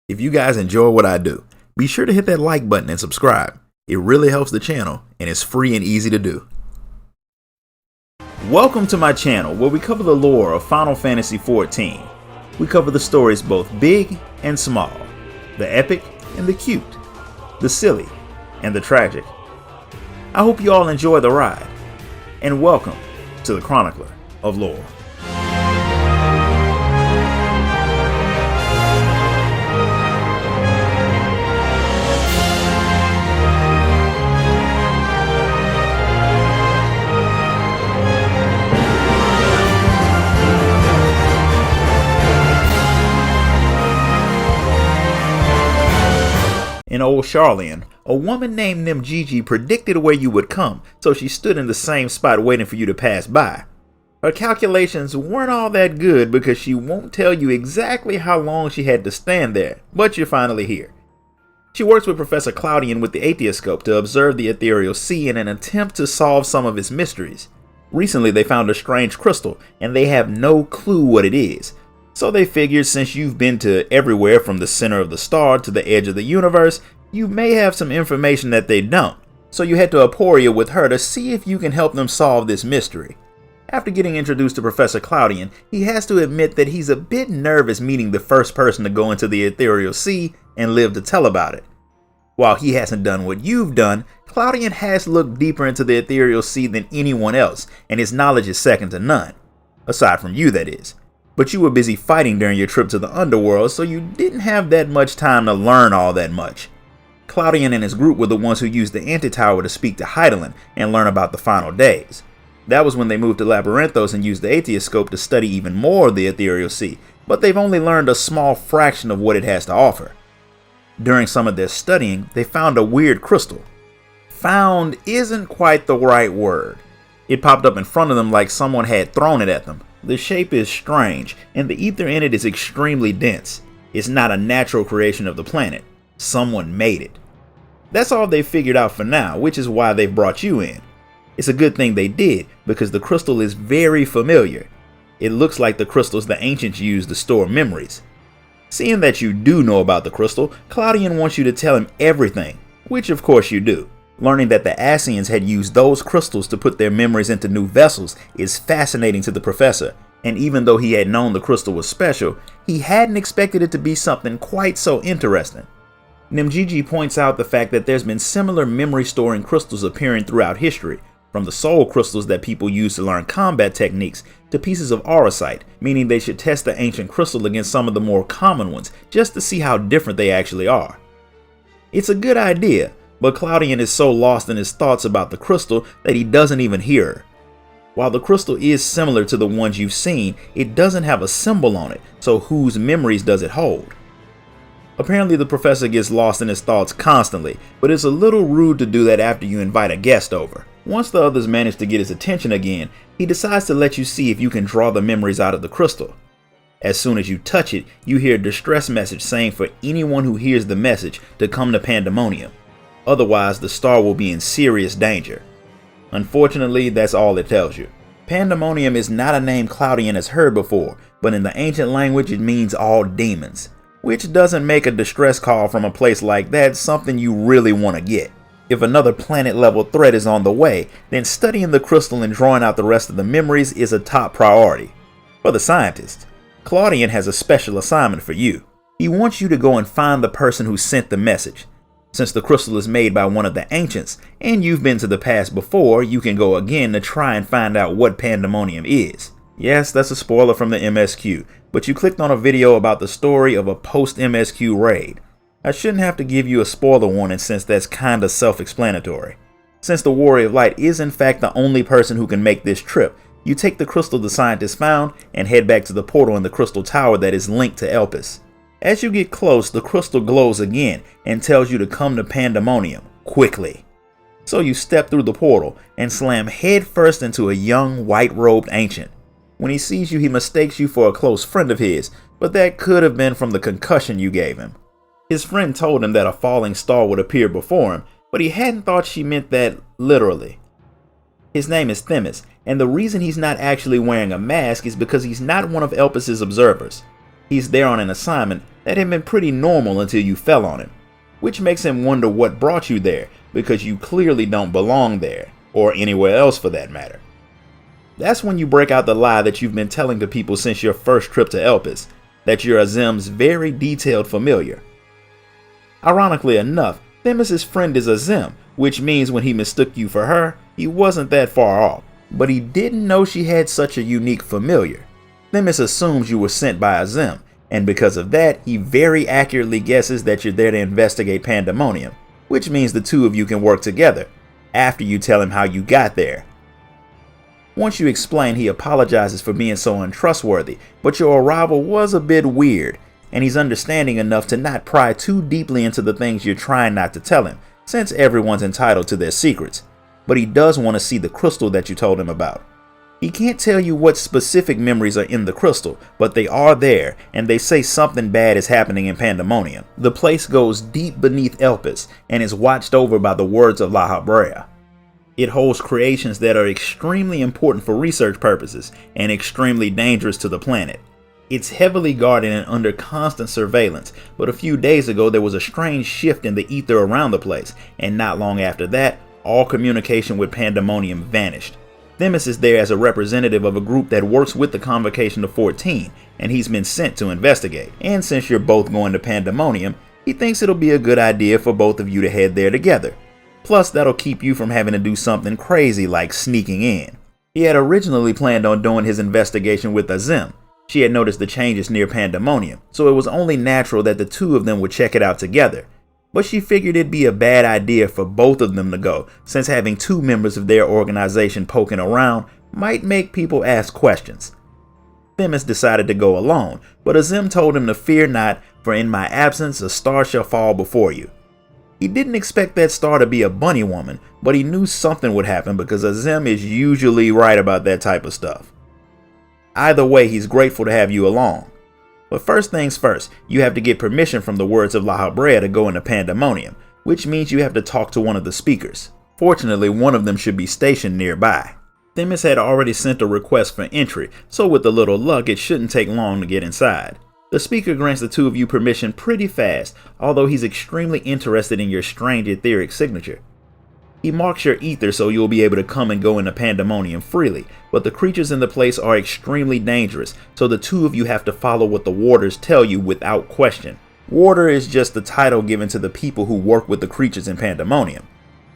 If you guys enjoy what I do, be sure to hit that like button and subscribe. It really helps the channel and it's free and easy to do. Welcome to my channel where we cover the lore of Final Fantasy XIV. We cover the stories both big and small, the epic and the cute, the silly and the tragic. I hope you all enjoy the ride, and welcome to the Chronicler of Lore. In old Charlian, a woman named Nimgigi predicted where you would come, so she stood in the same spot waiting for you to pass by. Her calculations weren't all that good because she won't tell you exactly how long she had to stand there, but you're finally here. She works with Professor Cloudian with the Aethioscope to observe the ethereal sea in an attempt to solve some of its mysteries. Recently they found a strange crystal, and they have no clue what it is. So they figured since you've been to everywhere from the center of the star to the edge of the universe, you may have some information that they don't. So you head to Aporia with her to see if you can help them solve this mystery. After getting introduced to Professor Cloudian, he has to admit that he's a bit nervous meeting the first person to go into the ethereal sea and live to tell about it. While he hasn't done what you've done, Cloudian has looked deeper into the ethereal sea than anyone else, and his knowledge is second to none. Aside from you, that is. But you were busy fighting during your trip to the underworld, so you didn't have that much time to learn all that much. Cloudian and his group were the ones who used the Antitower to speak to Hydaelyn and learn about the final days. That was when they moved to Labyrinthos and used the Aethioscope to study even more of the ethereal sea, but they've only learned a small fraction of what it has to offer. During some of their studying, they found a weird crystal. Found isn't quite the right word. It popped up in front of them like someone had thrown it at them. The shape is strange, and the ether in it is extremely dense. It's not a natural creation of the planet. Someone made it. That's all they've figured out for now, which is why they've brought you in. It's a good thing they did, because the crystal is very familiar. It looks like the crystals the ancients used to store memories. Seeing that you do know about the crystal, Cloudian wants you to tell him everything, which of course you do. Learning that the Ascians had used those crystals to put their memories into new vessels is fascinating to the professor, and even though he had known the crystal was special, he hadn't expected it to be something quite so interesting. Nimgigi points out the fact that there's been similar memory storing crystals appearing throughout history, from the soul crystals that people use to learn combat techniques to pieces of auracite, meaning they should test the ancient crystal against some of the more common ones just to see how different they actually are. It's a good idea, but Cloudian is so lost in his thoughts about the crystal that he doesn't even hear her. While the crystal is similar to the ones you've seen, it doesn't have a symbol on it, so whose memories does it hold? Apparently the professor gets lost in his thoughts constantly, but it's a little rude to do that after you invite a guest over. Once the others manage to get his attention again, he decides to let you see if you can draw the memories out of the crystal. As soon as you touch it, you hear a distress message saying for anyone who hears the message to come to Pandæmonium. Otherwise, the star will be in serious danger. Unfortunately, that's all it tells you. Pandæmonium is not a name Cloudian has heard before, but in the ancient language it means all demons, which doesn't make a distress call from a place like that something you really want to get. If another planet-level threat is on the way, then studying the crystal and drawing out the rest of the memories is a top priority. For the scientist, Cloudian has a special assignment for you. He wants you to go and find the person who sent the message. Since the crystal is made by one of the ancients, and you've been to the past before, you can go again to try and find out what Pandæmonium is. Yes, that's a spoiler from the MSQ, but you clicked on a video about the story of a post-MSQ raid. I shouldn't have to give you a spoiler warning since that's kinda self-explanatory. Since the Warrior of Light is in fact the only person who can make this trip, you take the crystal the scientist found and head back to the portal in the crystal tower that is linked to Elpis. As you get close, the crystal glows again and tells you to come to Pandæmonium quickly. So you step through the portal and slam headfirst into a young white-robed ancient. When he sees you, he mistakes you for a close friend of his, but that could have been from the concussion you gave him. His friend told him that a falling star would appear before him, but he hadn't thought she meant that literally. His name is Themis, and the reason he's not actually wearing a mask is because he's not one of Elpis's observers. He's there on an assignment that had been pretty normal until you fell on him, which makes him wonder what brought you there, because you clearly don't belong there, or anywhere else for that matter. That's when you break out the lie that you've been telling to people since your first trip to Elpis, that you're Azim's very detailed familiar. Ironically enough, Themis' friend is Azim, which means when he mistook you for her, he wasn't that far off, but he didn't know she had such a unique familiar. Themis assumes you were sent by Azim, and because of that, he very accurately guesses that you're there to investigate Pandæmonium, which means the two of you can work together, after you tell him how you got there. Once you explain, he apologizes for being so untrustworthy, but your arrival was a bit weird, and he's understanding enough to not pry too deeply into the things you're trying not to tell him, since everyone's entitled to their secrets. But he does want to see the crystal that you told him about. He can't tell you what specific memories are in the crystal, but they are there, and they say something bad is happening in Pandæmonium. The place goes deep beneath Elpis, and is watched over by the words of La Habrea. It holds creations that are extremely important for research purposes, and extremely dangerous to the planet. It's heavily guarded and under constant surveillance, but a few days ago there was a strange shift in the ether around the place, and not long after that, all communication with Pandæmonium vanished. Themis is there as a representative of a group that works with the Convocation of 14, and he's been sent to investigate. And since you're both going to Pandæmonium, he thinks it'll be a good idea for both of you to head there together. Plus, that'll keep you from having to do something crazy like sneaking in. He had originally planned on doing his investigation with Azim. She had noticed the changes near Pandæmonium, so it was only natural that the two of them would check it out together. But she figured it'd be a bad idea for both of them to go, since having two members of their organization poking around might make people ask questions. Themis decided to go alone, but Azim told him to fear not, for in my absence a star shall fall before you. He didn't expect that star to be a bunny woman, but he knew something would happen because Azim is usually right about that type of stuff. Either way, he's grateful to have you along. But first things first, you have to get permission from the words of La Habrea to go into Pandæmonium, which means you have to talk to one of the speakers. Fortunately, one of them should be stationed nearby. Themis had already sent a request for entry, so with a little luck, it shouldn't take long to get inside. The speaker grants the two of you permission pretty fast, although he's extremely interested in your strange etheric signature. He marks your ether so you'll be able to come and go into Pandæmonium freely, but the creatures in the place are extremely dangerous, so the two of you have to follow what the warders tell you without question. Warder is just the title given to the people who work with the creatures in Pandæmonium.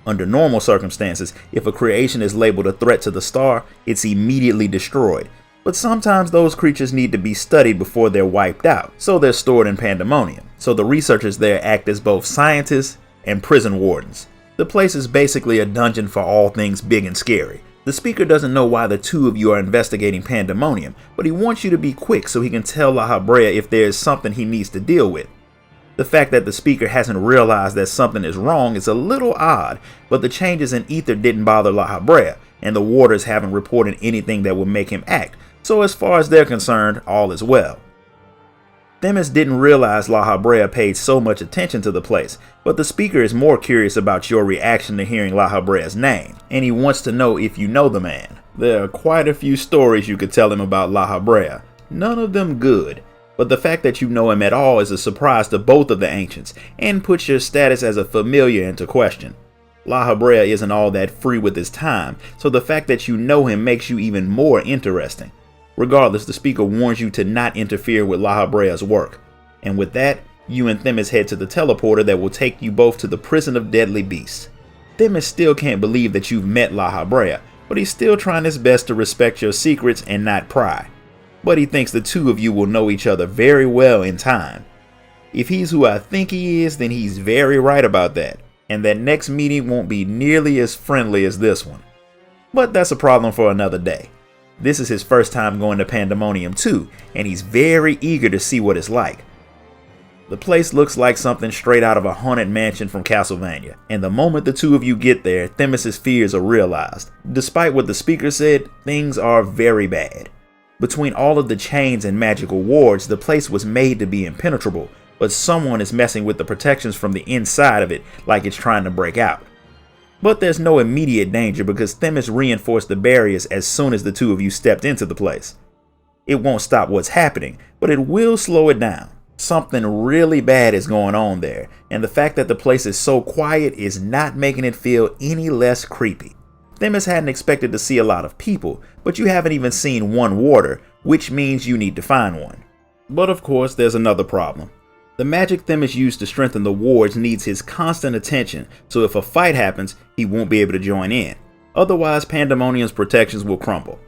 Under normal circumstances, if a creation is labeled a threat to the star, it's immediately destroyed. But sometimes those creatures need to be studied before they're wiped out, so they're stored in Pandæmonium. So the researchers there act as both scientists and prison wardens. The place is basically a dungeon for all things big and scary. The speaker doesn't know why the two of you are investigating Pandæmonium, but he wants you to be quick so he can tell La Habrea if there is something he needs to deal with. The fact that the speaker hasn't realized that something is wrong is a little odd, but the changes in ether didn't bother La Habrea, and the warders haven't reported anything that would make him act, so as far as they're concerned, all is well. Themis didn't realize La Habrea paid so much attention to the place, but the speaker is more curious about your reaction to hearing La Habrea's name, and he wants to know if you know the man. There are quite a few stories you could tell him about La Habrea, none of them good, but the fact that you know him at all is a surprise to both of the ancients, and puts your status as a familiar into question. La Habrea isn't all that free with his time, so the fact that you know him makes you even more interesting. Regardless, the speaker warns you to not interfere with La Habrea's work. And with that, you and Themis head to the teleporter that will take you both to the prison of deadly beasts. Themis still can't believe that you've met La Habrea, but he's still trying his best to respect your secrets and not pry. But he thinks the two of you will know each other very well in time. If he's who I think he is, then he's very right about that, and that next meeting won't be nearly as friendly as this one. But that's a problem for another day. This is his first time going to Pandæmonium too, and he's very eager to see what it's like. The place looks like something straight out of a haunted mansion from Castlevania, and the moment the two of you get there, Themis' fears are realized. Despite what the speaker said, things are very bad. Between all of the chains and magical wards, the place was made to be impenetrable, but someone is messing with the protections from the inside of it like it's trying to break out. But there's no immediate danger because Themis reinforced the barriers as soon as the two of you stepped into the place. It won't stop what's happening, but it will slow it down. Something really bad is going on there, and the fact that the place is so quiet is not making it feel any less creepy. Themis hadn't expected to see a lot of people, but you haven't even seen one warder, which means you need to find one. But of course, there's another problem. The magic Themis used to strengthen the wards needs his constant attention, so if a fight happens, he won't be able to join in. Otherwise, Pandæmonium's protections will crumble.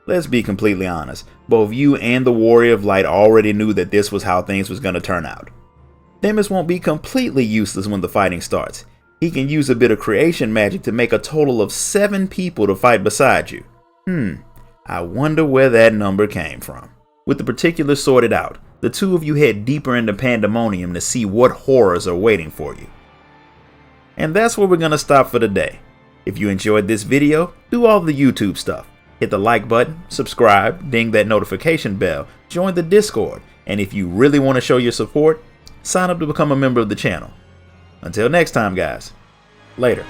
Let's be completely honest, both you and the Warrior of Light already knew that this was how things was going to turn out. Themis won't be completely useless when the fighting starts. He can use a bit of creation magic to make a total of 7 people to fight beside you. I wonder where that number came from. With the particulars sorted out, the two of you head deeper into Pandæmonium to see what horrors are waiting for you. And that's where we're going to stop for today. If you enjoyed this video, do all the YouTube stuff. Hit the like button, subscribe, ding that notification bell, join the Discord, and if you really want to show your support, sign up to become a member of the channel. Until next time, guys. Later.